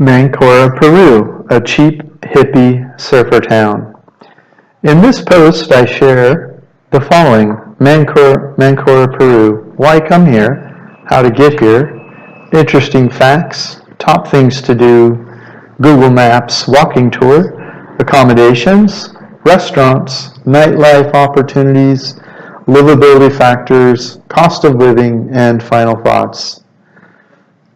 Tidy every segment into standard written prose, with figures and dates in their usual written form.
Mancora Peru, a cheap, hippie surfer town. In this post I share the following: Mancora Peru, why come here, how to get here, interesting facts, top things to do, Google Maps walking tour, accommodations, restaurants, nightlife opportunities, livability factors, cost of living, and final thoughts.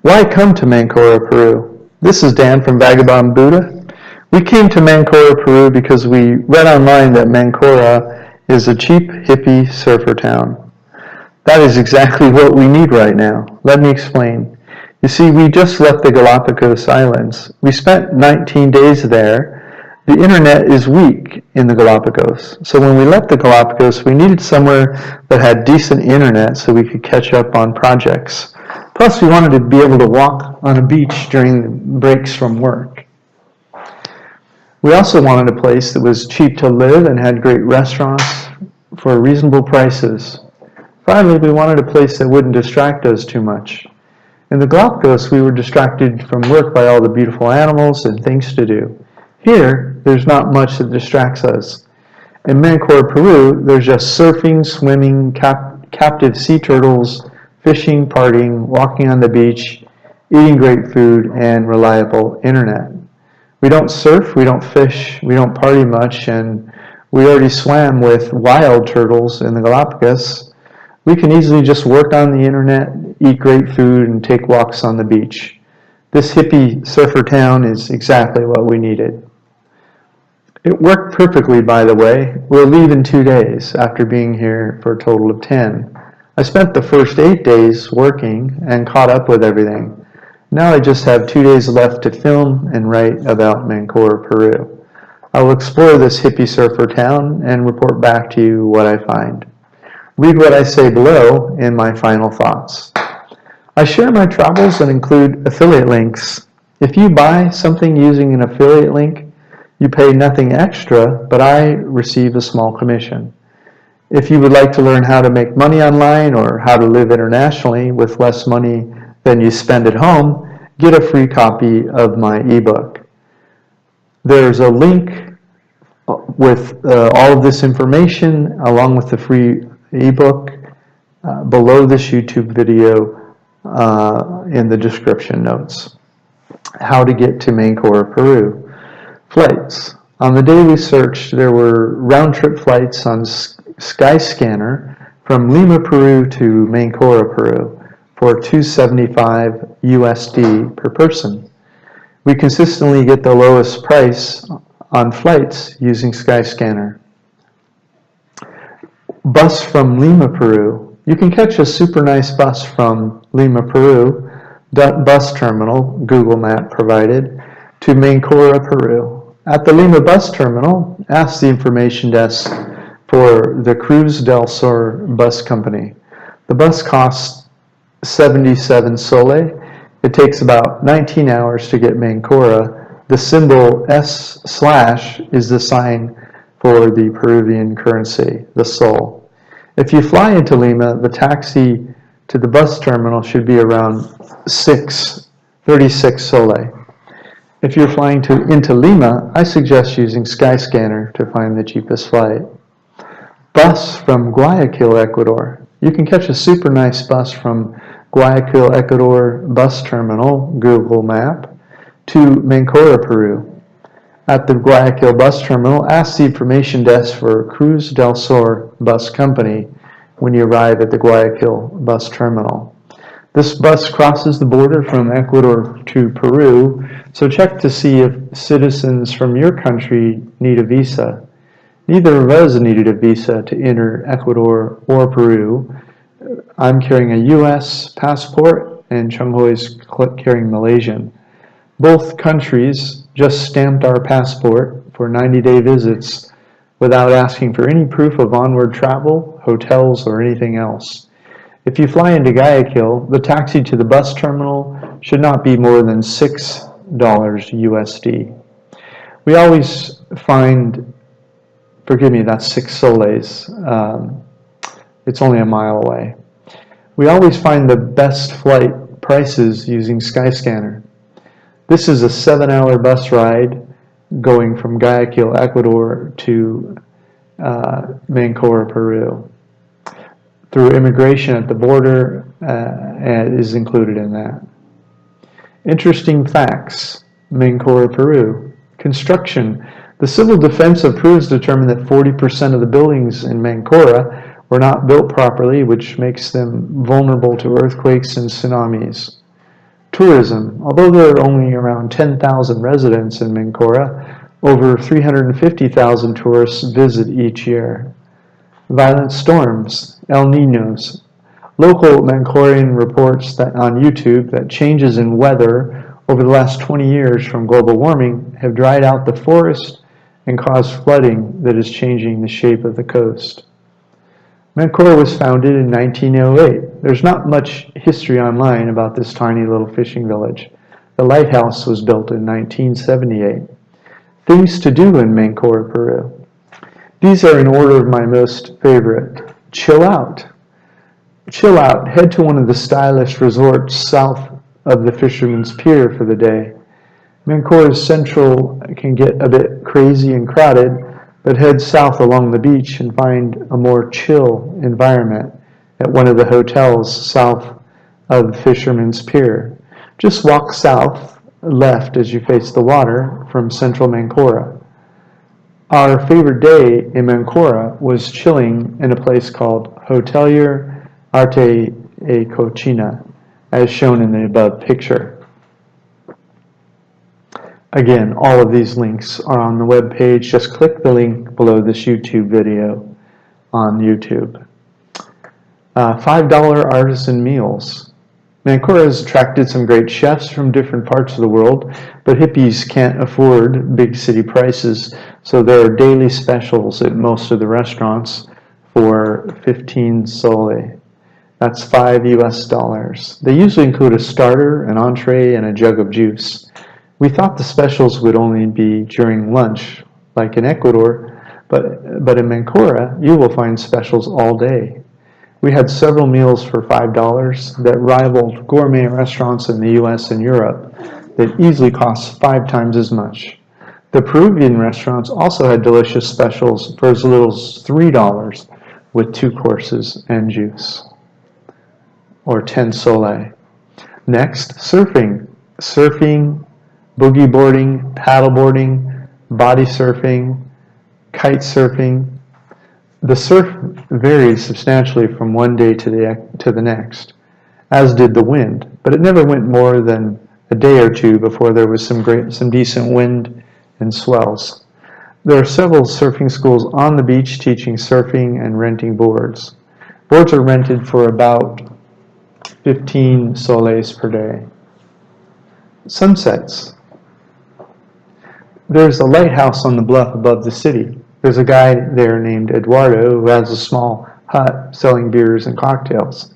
Why come to Mancora Peru? This is Dan from Vagabond Buddha. We came to Mancora, Peru because we read online that Mancora is a cheap, hippie surfer town. That is exactly what we need right now. Let me explain. You see, we just left the Galapagos Islands. We spent 19 days there. The internet is weak in the Galapagos. So when we left the Galapagos, we needed somewhere that had decent internet so we could catch up on projects. Plus, we wanted to be able to walk on a beach during breaks from work. We also wanted a place that was cheap to live and had great restaurants for reasonable prices. Finally, we wanted a place that wouldn't distract us too much. In the Galapagos, we were distracted from work by all the beautiful animals and things to do. Here, there's not much that distracts us. In Mancora, Peru, there's just surfing, swimming, captive sea turtles, fishing, partying, walking on the beach, eating great food, and reliable internet. We don't surf, we don't fish, we don't party much, and we already swam with wild turtles in the Galapagos. We can easily just work on the internet, eat great food, and take walks on the beach. This hippie surfer town is exactly what we needed. It worked perfectly, by the way. We'll leave in 2 days after being here for a total of 10. I spent the first 8 days working and caught up with everything. Now I just have 2 days left to film and write about Mancora, Peru. I will explore this hippie surfer town and report back to you what I find. Read what I say below in my final thoughts. I share my travels and include affiliate links. If you buy something using an affiliate link, you pay nothing extra, but I receive a small commission. If you would like to learn how to make money online or how to live internationally with less money than you spend at home, get a free copy of my ebook. There's a link with all of this information along with the free ebook below this YouTube video in the description notes. How to get to Mancora, Peru. Flights. On the day we searched, there were round-trip flights on Skyscanner from Lima, Peru to Mancora, Peru for $275 USD per person. We consistently get the lowest price on flights using Skyscanner. Bus from Lima, Peru. You can catch a super nice bus from Lima, Peru, bus terminal, Google Map provided, to Mancora, Peru. At the Lima bus terminal, ask the information desk for the 𝗪𝗓 bus company. The bus costs 77 soles. It takes about 19 hours to get Mancora. The symbol / is the sign for the Peruvian currency, the sol. If you fly into Lima, the taxi to the bus terminal should be around 36 soles. If you're flying into Lima, I suggest using Skyscanner to find the cheapest flight. Bus from Guayaquil, Ecuador. You can catch a super nice bus from Guayaquil, Ecuador bus terminal, Google Map, to Mancora, Peru. At the Guayaquil bus terminal, ask the information desk for 𝗪𝗓 bus company when you arrive at the Guayaquil bus terminal. This bus crosses the border from Ecuador to Peru, so check to see if citizens from your country need a visa. Neither of us needed a visa to enter Ecuador or Peru. I'm carrying a U.S. passport and Chung-Hui is carrying Malaysian. Both countries just stamped our passport for 90-day visits without asking for any proof of onward travel, hotels, or anything else. If you fly into Guayaquil, the taxi to the bus terminal should not be more than $6 USD. We always find, forgive me, that's 6 soles. It's only a mile away. We always find the best flight prices using Skyscanner. This is a 7-hour bus ride going from Guayaquil, Ecuador to Mancora, Peru. Through immigration at the border is included in that. Interesting facts. Mancora, Peru. Construction. The Civil Defense of Peru has determined that 40% of the buildings in Mancora were not built properly, which makes them vulnerable to earthquakes and tsunamis. Tourism. Although there are only around 10,000 residents in Mancora, over 350,000 tourists visit each year. Violent storms. El Niños. Local Mancorean reports that on YouTube that changes in weather over the last 20 years from global warming have dried out the forest and caused flooding that is changing the shape of the coast. Mancora was founded in 1908. There's not much history online about this tiny little fishing village. The lighthouse was built in 1978. Things to do in Mancora, Peru. These are in order of my most favorite. Chill out. Chill out. Head to one of the stylish resorts south of the Fisherman's Pier for the day. Mancora's Central can get a bit crazy and crowded, but head south along the beach and find a more chill environment at one of the hotels south of the Fisherman's Pier. Just walk south, left as you face the water from central Mancora. Our favorite day in Mancora was chilling in a place called Hotelier Arte e Cocina, as shown in the above picture. Again, all of these links are on the web page. Just click the link below this YouTube video on YouTube. $5 artisan meals. Mancora has attracted some great chefs from different parts of the world, but hippies can't afford big city prices, so there are daily specials at most of the restaurants for 15 soles. That's $5 US. They usually include a starter, an entree, and a jug of juice. We thought the specials would only be during lunch, like in Ecuador, but in Mancora, you will find specials all day. We had several meals for $5 that rivaled gourmet restaurants in the US and Europe that easily cost 5 times as much. The Peruvian restaurants also had delicious specials for as little as $3 with 2 courses and juice, or 10 soles. Next, surfing. Surfing, boogie boarding, paddle boarding, body surfing, kite surfing. The surf varied substantially from one day to the next, as did the wind, but it never went more than a day or two before there was some decent wind and swells. There are several surfing schools on the beach teaching surfing and renting boards. Boards are rented for about 15 soles per day. Sunsets. There's a lighthouse on the bluff above the city. There's a guy there named Eduardo who has a small hut selling beers and cocktails.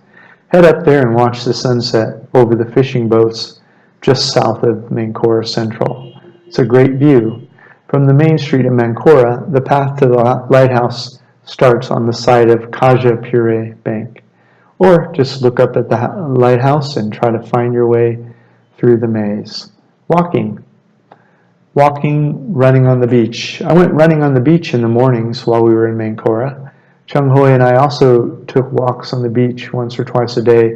Head up there and watch the sunset over the fishing boats just south of Mancora Central. It's a great view. From the main street of Mancora, the path to the lighthouse starts on the side of 𝗂𝐎𝐿 Pure Bank. Or just look up at the lighthouse and try to find your way through the maze. Walking, running on the beach. I went running on the beach in the mornings while we were in Mancora. 𝗙𝐿 and I also took walks on the beach once or twice a day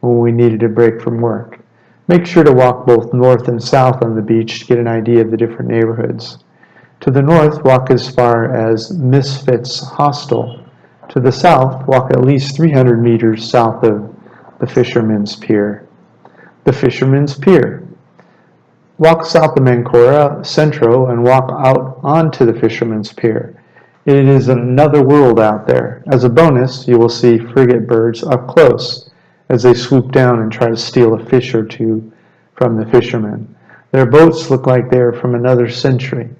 when we needed a break from work. Make sure to walk both north and south on the beach to get an idea of the different neighborhoods. To the north, walk as far as Misfits Hostel. To the south, walk at least 300 meters south of the Fisherman's Pier. The Fisherman's Pier. Walk south of Mancora Centro and walk out onto the Fisherman's Pier. It is another world out there. As a bonus, you will see frigate birds up close as they swoop down and try to steal a fish or two from the fishermen. Their boats look like they are from another century.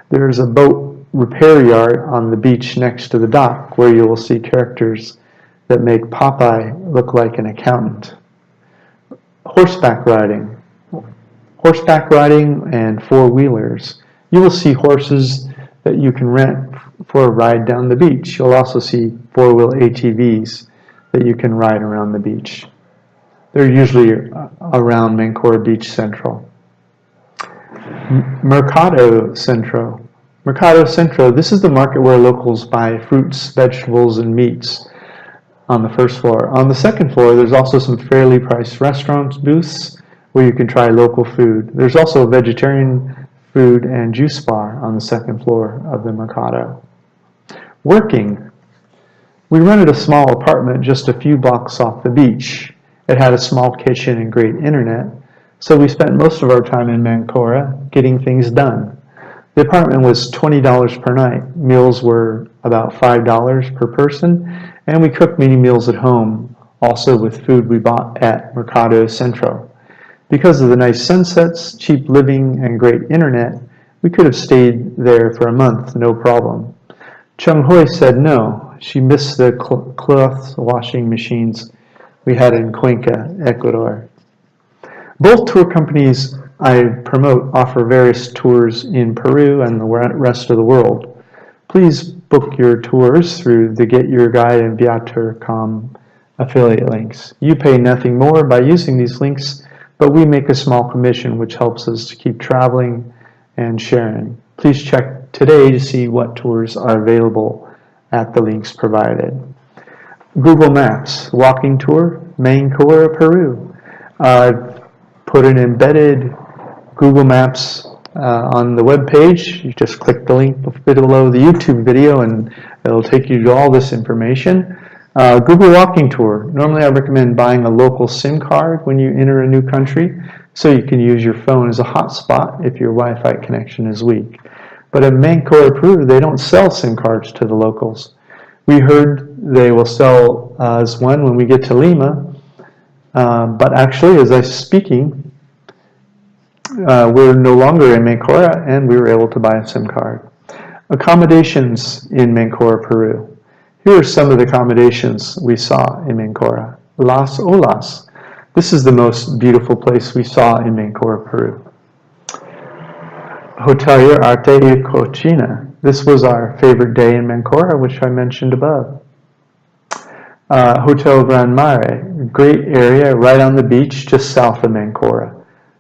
There is a boat repair yard on the beach next to the dock where you will see characters that make Popeye look like an accountant. Horseback riding. Horseback riding and four-wheelers. You will see horses that you can rent for a ride down the beach. You'll also see four-wheel ATVs that you can ride around the beach. They're usually around Mancora Beach Central. Mercado Centro. Mercado Centro, this is the market where locals buy fruits, vegetables, and meats on the first floor. On the second floor, there's also some fairly priced restaurants booths where you can try local food. There's also a vegetarian food and juice bar on the second floor of the Mercado. Working. We rented a small apartment just a few blocks off the beach. It had a small kitchen and great internet, so we spent most of our time in Mancora getting things done. The apartment was $20 per night. Meals were about $5 per person, and we cooked many meals at home, also with food we bought at Mercado Centro. Because of the nice sunsets, cheap living, and great internet, we could have stayed there for a month, no problem. Chung-Hui said no. She missed the cloth washing machines we had in Cuenca, Ecuador. Both tour companies I promote offer various tours in Peru and the rest of the world. Please book your tours through the Get Your Guide and 𝗪𝗏.com affiliate links. You pay nothing more by using these links, but we make a small commission which helps us to keep traveling and sharing. Please check today to see what tours are available at the links provided. Google Maps, walking tour, Mancora Peru. I've put an embedded Google Maps on the web page. You just click the link below the YouTube video and it'll take you to all this information. Google Walking Tour. Normally I recommend buying a local SIM card when you enter a new country so you can use your phone as a hotspot if your Wi-Fi connection is weak. But in Mancora Peru, they don't sell SIM cards to the locals. We heard they will sell us one when we get to Lima, but actually as I'm speaking, we're no longer in Mancora and we were able to buy a SIM card. Accommodations in Mancora, Peru. Here are some of the accommodations we saw in Mancora. Las Olas. This is the most beautiful place we saw in Mancora, Peru. Hotel 𝐅𝐻𝐿. This was our favorite day in Mancora, which I mentioned above. Hotel Gran Mare, great area right on the beach just south of Mancora,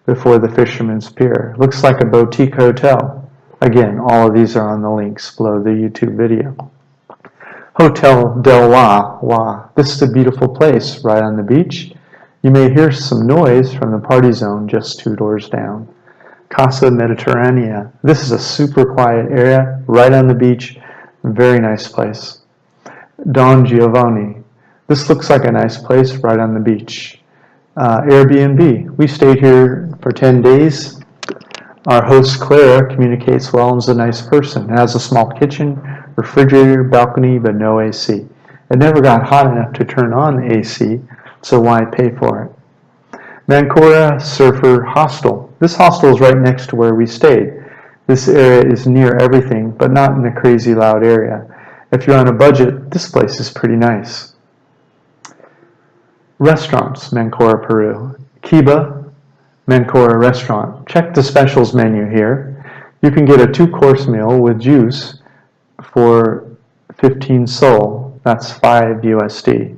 before the Fisherman's Pier. Looks like a boutique hotel. Again, all of these are on the links below the YouTube video. Hotel 𝗙𝗏𝗏. This is a beautiful place right on the beach. You may hear some noise from the party zone just 2 doors down. Casa Mediterránea. This is a super quiet area right on the beach. Very nice place. Don Giovanni. This looks like a nice place right on the beach. Airbnb. We stayed here for 10 days. Our host Clara communicates well and is a nice person. It has a small kitchen, refrigerator, balcony, but no AC. It never got hot enough to turn on the AC, so why pay for it? Mancora Surfer Hostel. This hostel is right next to where we stayed. This area is near everything, but not in a crazy loud area. If you're on a budget, this place is pretty nice. Restaurants, Mancora, Peru. 𝗂𝐵, Mancora Restaurant. Check the specials menu here. You can get a 2-course meal with juice for 15 sol. That's 5 USD.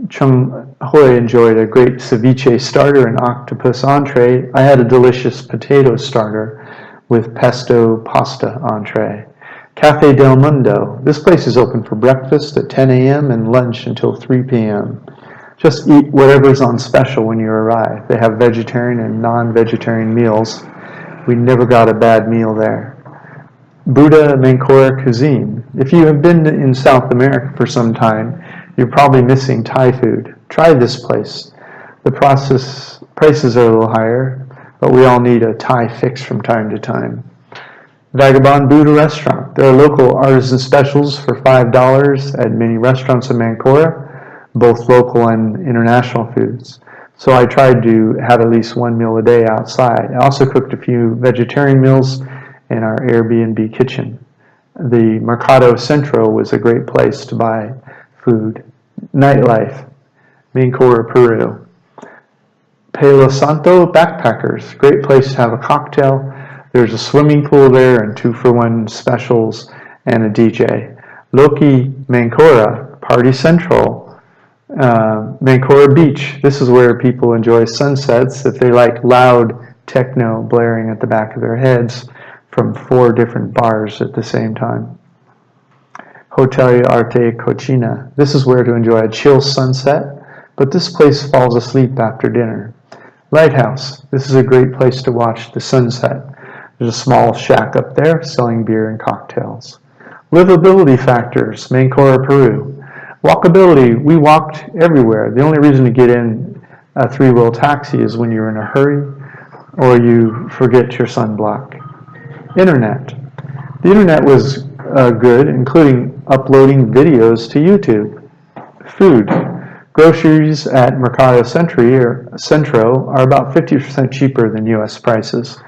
Chung-Hui enjoyed a great ceviche starter and octopus entree. I had a delicious potato starter with pesto pasta entree. Café del Mundo. This place is open for breakfast at 10 a.m. and lunch until 3 p.m. Just eat whatever's on special when you arrive. They have vegetarian and non-vegetarian meals. We never got a bad meal there. Buddha Mancora Cuisine. If you have been in South America for some time, you're probably missing Thai food. Try this place. The prices are a little higher, but we all need a Thai fix from time to time. Vagabond Buddha Restaurant. There are local artisan specials for $5 at many restaurants in Mancora, both local and international foods. So I tried to have at least 1 meal a day outside. I also cooked a few vegetarian meals in our Airbnb kitchen. The Mercado Centro was a great place to buy food. Nightlife, Mancora, Peru. Palo Santo Backpackers, great place to have a cocktail. There's a swimming pool there and 2-for-1 specials and a DJ. Loki Mancora, Party Central. Mancora Beach, this is where people enjoy sunsets if they like loud techno blaring at the back of their heads from 4 different bars at the same time. Hotel Arte Cocina. This is where to enjoy a chill sunset, but this place falls asleep after dinner. Lighthouse. This is a great place to watch the sunset. There's a small shack up there selling beer and cocktails. Livability factors, Mancora, Peru. Walkability, we walked everywhere. The only reason to get in a 3-wheel taxi is when you're in a hurry or you forget your sunblock. Internet. The internet was good, including uploading videos to YouTube. Food. Groceries at Mercado Centro are about 50% cheaper than U.S. prices.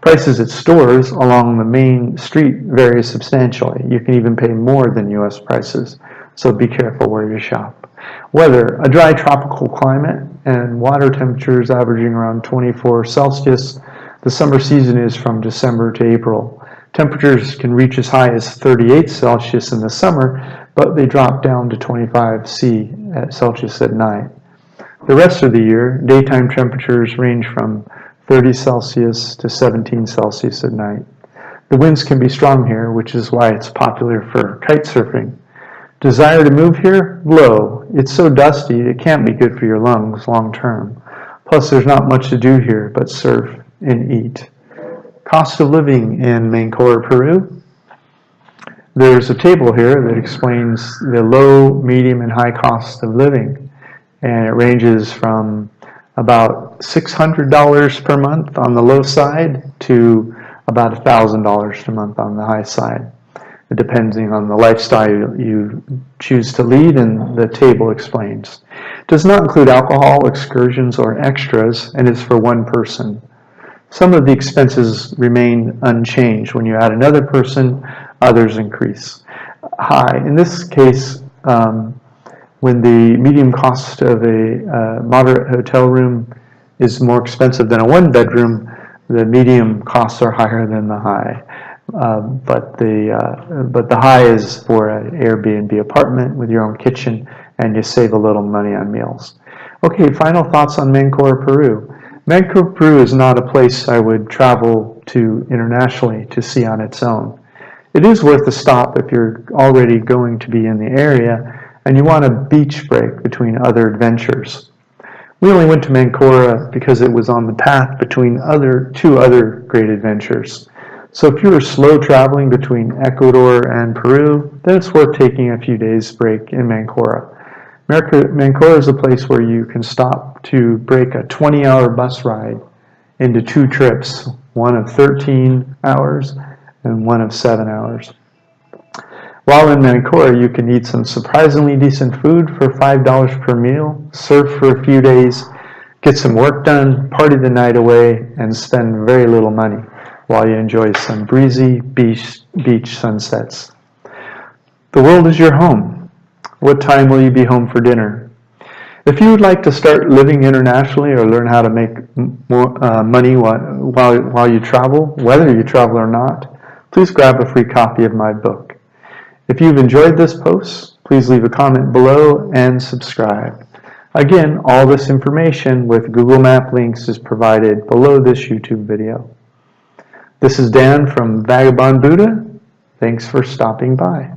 Prices at stores along the main street vary substantially. You can even pay more than U.S. prices, so be careful where you shop. Weather, a dry tropical climate and water temperatures averaging around 24 Celsius. The summer season is from December to April. Temperatures can reach as high as 38 Celsius in the summer, but they drop down to 25 Celsius at night. The rest of the year, daytime temperatures range from 30 Celsius to 17 Celsius at night. The winds can be strong here, which is why it's popular for kite surfing. Desire to move here? Low. It's so dusty it can't be good for your lungs long term. Plus there's not much to do here but surf and eat. Cost of living in Mancora, Peru. There's a table here that explains the low, medium, and high cost of living. And it ranges from about $600 per month on the low side to about $1,000 per month on the high side, depending on the lifestyle you choose to lead, and the table explains. It does not include alcohol, excursions, or extras, and is for one person. Some of the expenses remain unchanged. When you add another person, others increase. High. In this case, when the medium cost of a moderate hotel room is more expensive than a 1-bedroom, the medium costs are higher than the high. But the high is for an Airbnb apartment with your own kitchen, and you save a little money on meals. Okay, final thoughts on Mancora, Peru. Mancora, Peru is not a place I would travel to internationally to see on its own. It is worth a stop if you're already going to be in the area and you want a beach break between other adventures. We only went to Mancora because it was on the path between 2 other great adventures. So if you are slow traveling between Ecuador and Peru, then it's worth taking a few days break in Mancora. Mancora is a place where you can stop to break a 20-hour bus ride into 2 trips, one of 13 hours and one of 7 hours. While in Mancora, you can eat some surprisingly decent food for $5 per meal, surf for a few days, get some work done, party the night away, and spend very little money while you enjoy some breezy beach sunsets. The world is your home. What time will you be home for dinner? If you would like to start living internationally or learn how to make more money while you travel, whether you travel or not, please grab a free copy of my book. If you've enjoyed this post, please leave a comment below and subscribe. Again, all this information with Google Map links is provided below this YouTube video. This is Dan from Vagabond Buddha. Thanks for stopping by.